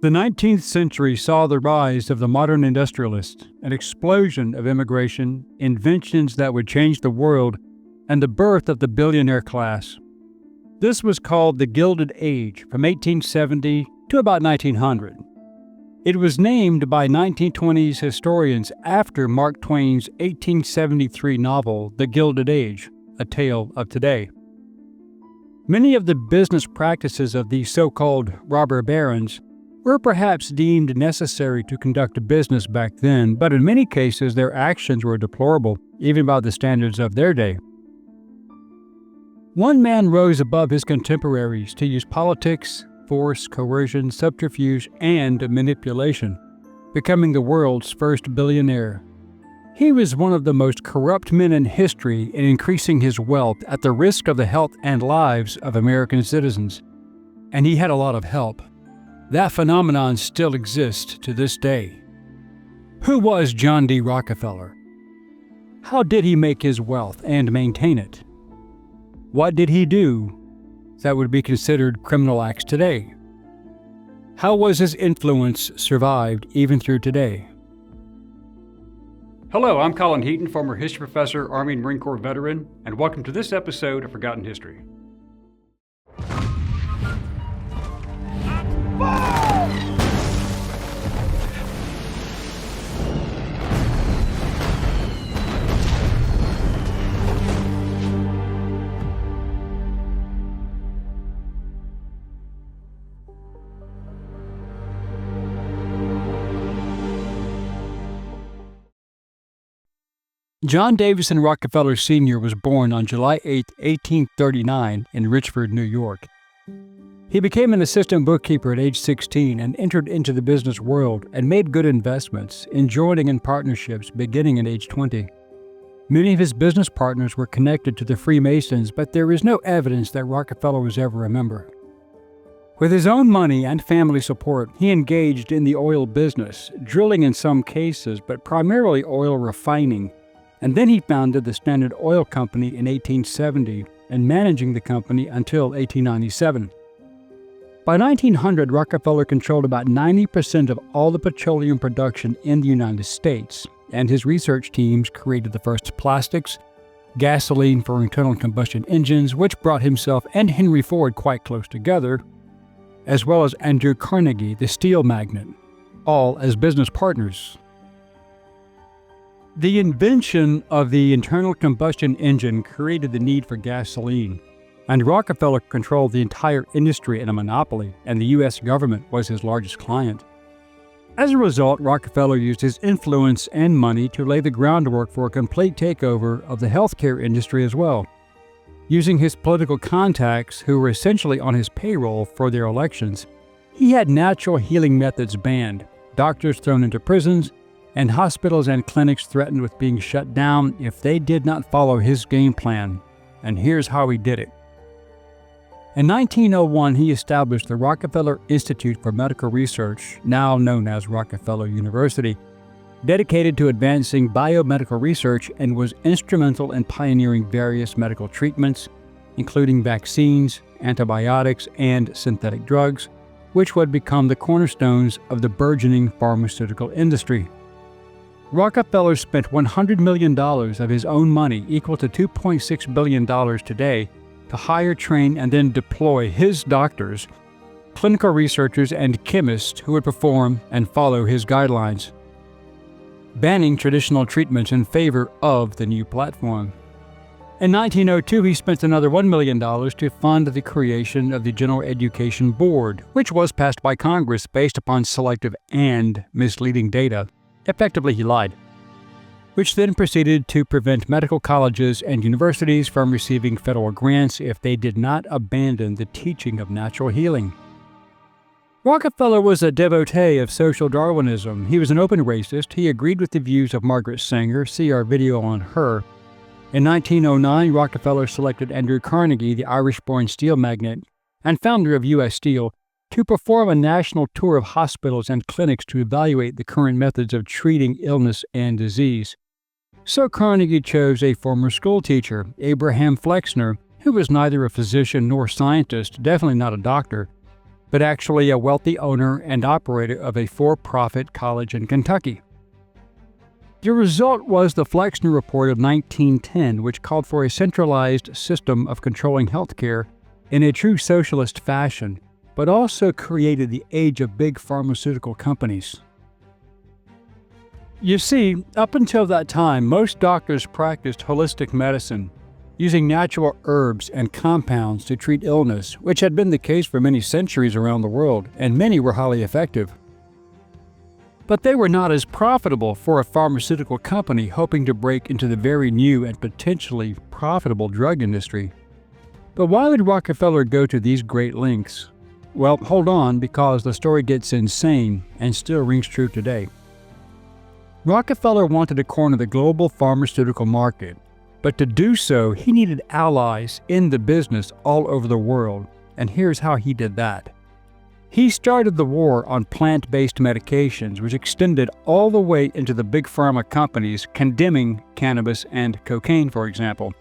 The 19th century saw the rise of the modern industrialist, an explosion of immigration, inventions that would change the world, and the birth of the billionaire class. This was called the Gilded Age from 1870 to about 1900. It was named by 1920s historians after Mark Twain's 1873 novel, The Gilded Age, A Tale of Today. Many of the business practices of these so-called robber barons were perhaps deemed necessary to conduct a business back then, but in many cases their actions were deplorable, even by the standards of their day. One man rose above his contemporaries to use politics, force, coercion, subterfuge, and manipulation, becoming the world's first billionaire. He was one of the most corrupt men in history in increasing his wealth at the risk of the health and lives of American citizens. And he had a lot of help. That phenomenon still exists to this day. Who was John D. Rockefeller? How did he make his wealth and maintain it? What did he do that would be considered criminal acts today? How was his influence survived even through today? Hello, I'm Colin Heaton, former history professor, Army and Marine Corps veteran, and welcome to this episode of Forgotten History. John Davison Rockefeller Sr. was born on July 8, 1839 in Richford, New York. He became an assistant bookkeeper at age 16 and entered into the business world and made good investments, joining in partnerships beginning at age 20. Many of his business partners were connected to the Freemasons, but there is no evidence that Rockefeller was ever a member. With his own money and family support, he engaged in the oil business, drilling in some cases, but primarily oil refining. And then he founded the Standard Oil Company in 1870 and managing the company until 1897. By 1900, Rockefeller controlled about 90% of all the petroleum production in the United States, and his research teams created the first plastics, gasoline for internal combustion engines, which brought himself and Henry Ford quite close together, as well as Andrew Carnegie, the steel magnate, all as business partners. The invention of the internal combustion engine created the need for gasoline, and Rockefeller controlled the entire industry in a monopoly, and the U.S. government was his largest client. As a result, Rockefeller used his influence and money to lay the groundwork for a complete takeover of the healthcare industry as well. Using his political contacts, who were essentially on his payroll for their elections, he had natural healing methods banned, doctors thrown into prisons, and hospitals and clinics threatened with being shut down if they did not follow his game plan. And here's how he did it. In 1901, he established the Rockefeller Institute for Medical Research, now known as Rockefeller University, dedicated to advancing biomedical research, and was instrumental in pioneering various medical treatments, including vaccines, antibiotics, and synthetic drugs, which would become the cornerstones of the burgeoning pharmaceutical industry. Rockefeller spent $100 million of his own money, equal to $2.6 billion today, to hire, train, and then deploy his doctors, clinical researchers, and chemists who would perform and follow his guidelines, banning traditional treatments in favor of the new platform. In 1902, he spent another $1 million to fund the creation of the General Education Board, which was passed by Congress based upon selective and misleading data. Effectively, he lied, which then proceeded to prevent medical colleges and universities from receiving federal grants if they did not abandon the teaching of natural healing. Rockefeller was a devotee of social Darwinism. He was an open racist. He agreed with the views of Margaret Sanger. See our video on her. In 1909, Rockefeller selected Andrew Carnegie, the Irish-born steel magnate and founder of U.S. Steel, to perform a national tour of hospitals and clinics to evaluate the current methods of treating illness and disease. So Carnegie chose a former schoolteacher, Abraham Flexner, who was neither a physician nor scientist, definitely not a doctor, but actually a wealthy owner and operator of a for-profit college in Kentucky. The result was the Flexner Report of 1910, which called for a centralized system of controlling healthcare in a true socialist fashion, but also created the age of big pharmaceutical companies. You see, up until that time, most doctors practiced holistic medicine, using natural herbs and compounds to treat illness, which had been the case for many centuries around the world, and many were highly effective. But they were not as profitable for a pharmaceutical company hoping to break into the very new and potentially profitable drug industry. But why would Rockefeller go to these great lengths? Well, hold on, because the story gets insane and still rings true today. Rockefeller wanted to corner the global pharmaceutical market, but to do so, he needed allies in the business all over the world, and here's how he did that. He started the war on plant-based medications, which extended all the way into the big pharma companies condemning cannabis and cocaine, for example.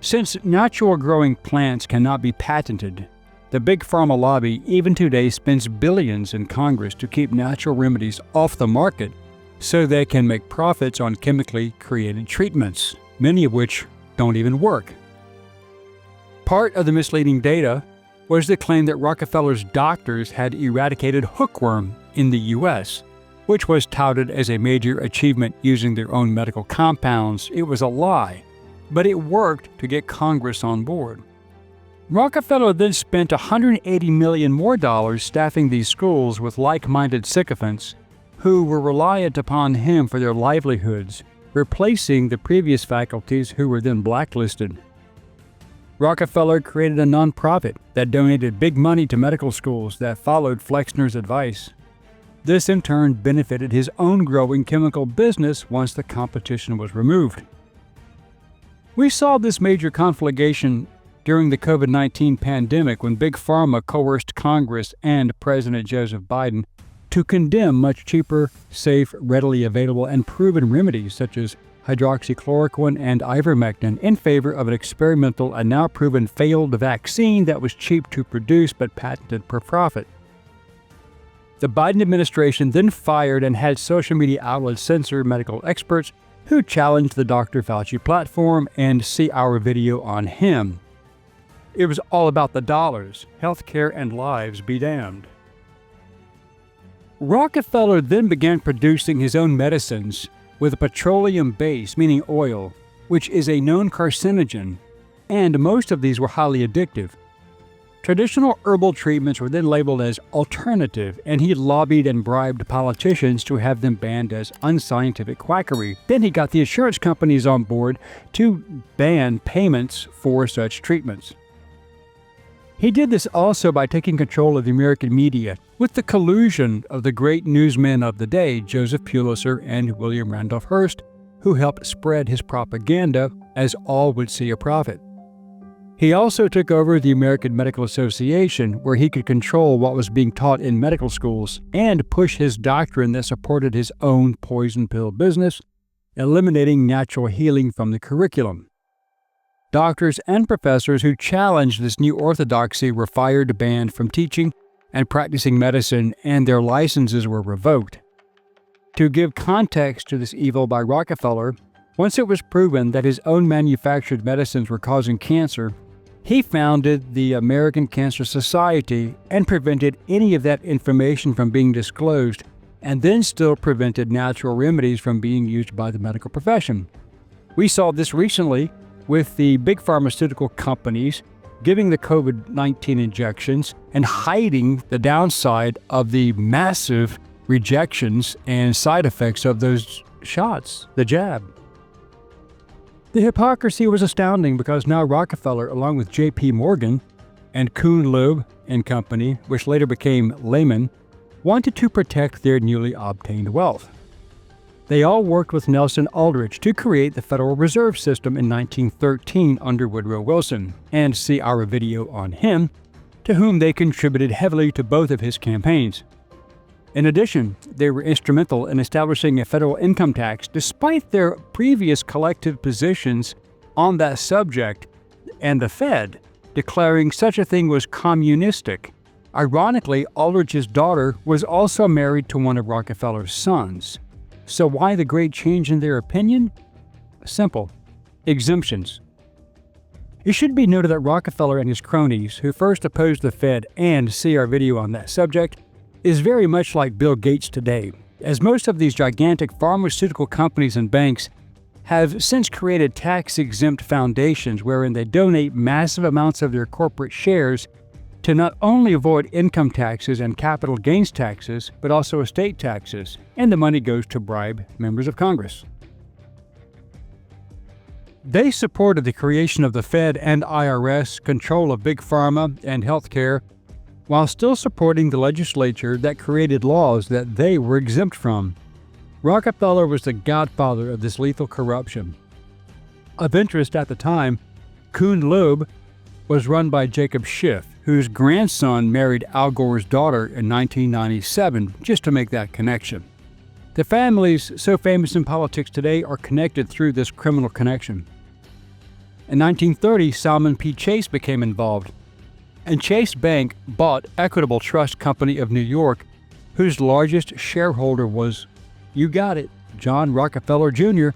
Since natural-growing plants cannot be patented, the big pharma lobby even today spends billions in Congress to keep natural remedies off the market so they can make profits on chemically created treatments, many of which don't even work. Part of the misleading data was the claim that Rockefeller's doctors had eradicated hookworm in the U.S., which was touted as a major achievement using their own medical compounds. It was a lie, but it worked to get Congress on board. Rockefeller then spent $180 million more staffing these schools with like-minded sycophants who were reliant upon him for their livelihoods, replacing the previous faculties who were then blacklisted. Rockefeller created a nonprofit that donated big money to medical schools that followed Flexner's advice. This in turn benefited his own growing chemical business once the competition was removed. We saw this major conflagration during the COVID-19 pandemic when Big Pharma coerced Congress and President Joseph Biden to condemn much cheaper, safe, readily available, and proven remedies such as hydroxychloroquine and ivermectin in favor of an experimental and now proven failed vaccine that was cheap to produce but patented for profit. The Biden administration then fired and had social media outlets censor medical experts who challenged the Dr. Fauci platform and see our video on him. It was all about the dollars, healthcare and lives be damned. Rockefeller then began producing his own medicines with a petroleum base, meaning oil, which is a known carcinogen, and most of these were highly addictive. Traditional herbal treatments were then labeled as alternative, and he lobbied and bribed politicians to have them banned as unscientific quackery. Then he got the insurance companies on board to ban payments for such treatments. He did this also by taking control of the American media, with the collusion of the great newsmen of the day, Joseph Pulitzer and William Randolph Hearst, who helped spread his propaganda as all would see a profit. He also took over the American Medical Association, where he could control what was being taught in medical schools and push his doctrine that supported his own poison pill business, eliminating natural healing from the curriculum. Doctors and professors who challenged this new orthodoxy were fired, banned from teaching and practicing medicine, and their licenses were revoked. To give context to this evil by Rockefeller, once it was proven that his own manufactured medicines were causing cancer, he founded the American Cancer Society and prevented any of that information from being disclosed, and then still prevented natural remedies from being used by the medical profession. We saw this recently with the big pharmaceutical companies giving the COVID-19 injections and hiding the downside of the massive rejections and side effects of those shots, the jab. The hypocrisy was astounding because now Rockefeller, along with J.P. Morgan and Kuhn Loeb and Company, which later became Lehman, wanted to protect their newly obtained wealth. They all worked with Nelson Aldrich to create the Federal Reserve System in 1913 under Woodrow Wilson, and see our video on him, to whom they contributed heavily to both of his campaigns. In addition, they were instrumental in establishing a federal income tax despite their previous collective positions on that subject, and the Fed declaring such a thing was communistic. Ironically, Aldrich's daughter was also married to one of Rockefeller's sons. So why the great change in their opinion? Simple. Exemptions. It should be noted that Rockefeller and his cronies, who first opposed the Fed and see our video on that subject, is very much like Bill Gates today, as most of these gigantic pharmaceutical companies and banks have since created tax-exempt foundations wherein they donate massive amounts of their corporate shares to not only avoid income taxes and capital gains taxes, but also estate taxes, and the money goes to bribe members of Congress. They supported the creation of the Fed and IRS, control of Big Pharma and healthcare, while still supporting the legislature that created laws that they were exempt from. Rockefeller was the godfather of this lethal corruption. Of interest at the time, Kuhn Loeb was run by Jacob Schiff, whose grandson married Al Gore's daughter in 1997, just to make that connection. The families so famous in politics today are connected through this criminal connection. In 1930, Salmon P. Chase became involved, and Chase Bank bought Equitable Trust Company of New York, whose largest shareholder was, you got it, John Rockefeller Jr.,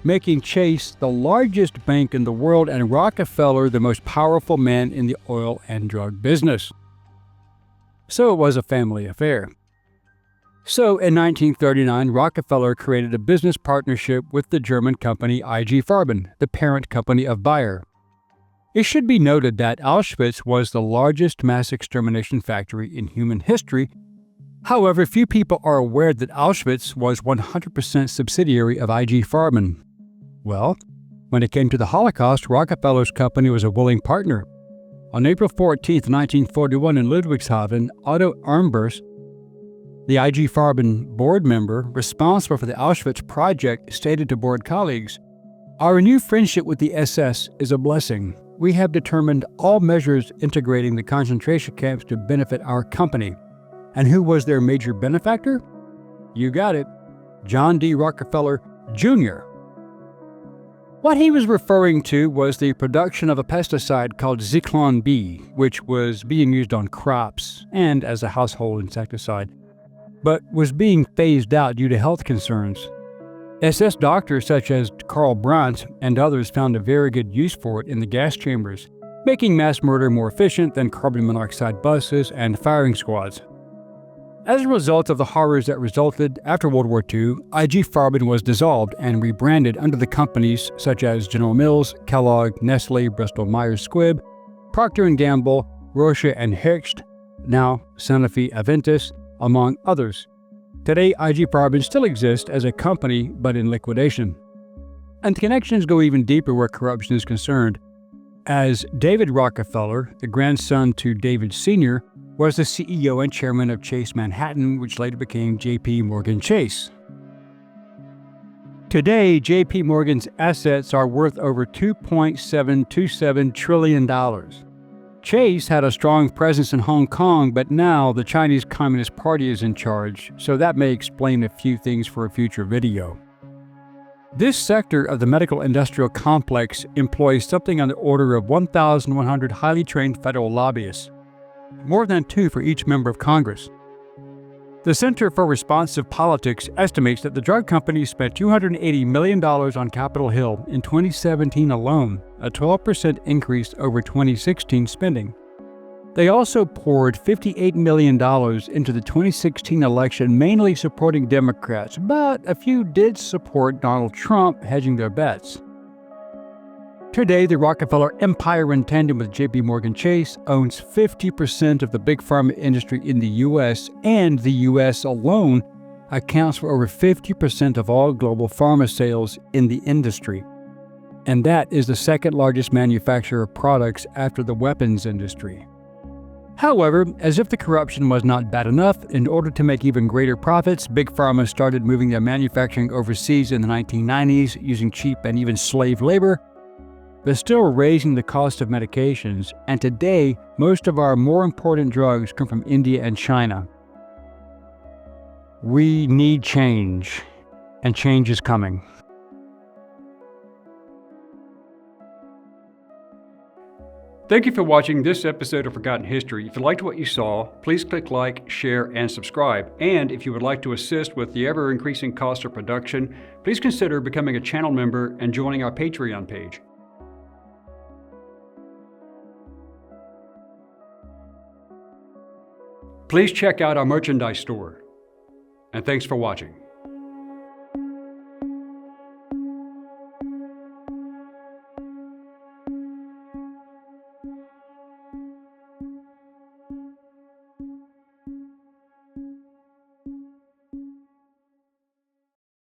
making Chase the largest bank in the world and Rockefeller the most powerful man in the oil and drug business. So it was a family affair. So in 1939, Rockefeller created a business partnership with the German company IG Farben, the parent company of Bayer. It should be noted that Auschwitz was the largest mass extermination factory in human history. However, few people are aware that Auschwitz was 100% subsidiary of IG Farben. Well, when it came to the Holocaust, Rockefeller's company was a willing partner. On April 14, 1941 in Ludwigshafen, Otto Armbruster, the IG Farben board member responsible for the Auschwitz project, stated to board colleagues, "Our renewed friendship with the SS is a blessing. We have determined all measures integrating the concentration camps to benefit our company." And who was their major benefactor? You got it, John D. Rockefeller Jr. What he was referring to was the production of a pesticide called Zyklon B, which was being used on crops and as a household insecticide, but was being phased out due to health concerns. SS doctors such as Karl Brandt and others found a very good use for it in the gas chambers, making mass murder more efficient than carbon monoxide buses and firing squads. As a result of the horrors that resulted after World War II, IG Farben was dissolved and rebranded under the companies such as General Mills, Kellogg, Nestle, Bristol-Myers Squibb, Procter & Gamble, Roche and Hecht, now Sanofi Aventis, among others. Today, IG Farben still exists as a company, but in liquidation. And the connections go even deeper where corruption is concerned, as David Rockefeller, the grandson to David Sr., was the CEO and chairman of Chase Manhattan, which later became J.P. Morgan Chase. Today, J.P. Morgan's assets are worth over $2.727 trillion. Chase had a strong presence in Hong Kong, but now the Chinese Communist Party is in charge, so that may explain a few things for a future video. This sector of the medical industrial complex employs something on the order of 1,100 highly trained federal lobbyists, more than 2 for each member of Congress. The Center for Responsive Politics estimates that the drug companies spent $280 million on Capitol Hill in 2017 alone, a 12% increase over 2016 spending. They also poured $58 million into the 2016 election, mainly supporting Democrats, but a few did support Donald Trump, hedging their bets. Today, the Rockefeller empire, in tandem with J.P. Morgan Chase, owns 50% of the big pharma industry in the U.S., and the U.S. alone accounts for over 50% of all global pharma sales in the industry. And that is the second largest manufacturer of products after the weapons industry. However, as if the corruption was not bad enough, in order to make even greater profits, Big Pharma started moving their manufacturing overseas in the 1990s using cheap and even slave labor, but still raising the cost of medications, and today, most of our more important drugs come from India and China. We need change, and change is coming. Thank you for watching this episode of Forgotten History. If you liked what you saw, please click like, share, and subscribe. And if you would like to assist with the ever-increasing cost of production, please consider becoming a channel member and joining our Patreon page. Please check out our merchandise store. And thanks for watching.